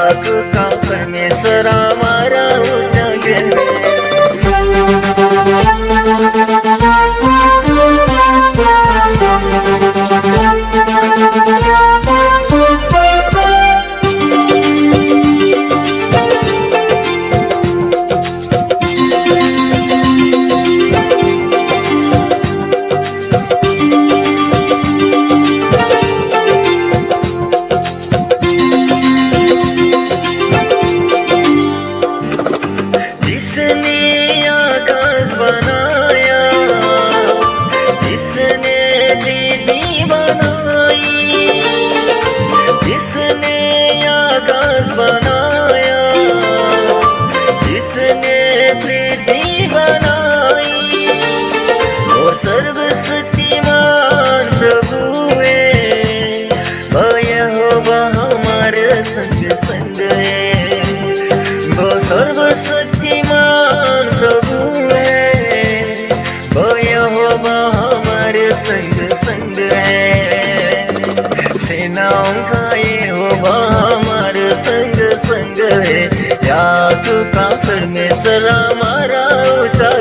याद का परमेश्वर हमारा उजागे जिसने आकाश बनाया, जिसने पृथ्वी बनाई, जिसने आकाश बनाया, जिसने पृथ्वी बनाई, और सर्वशक्तिमान प्रभु है, वो यहोवा हमारे संग संग है, वो सर्वशक्तिमान प्रभु है, वो यहोवा हमारे संग संग है। सेनाओं का यहोवा हमारे संग संग है, याद का परमेश्वर हमारा ऊंचा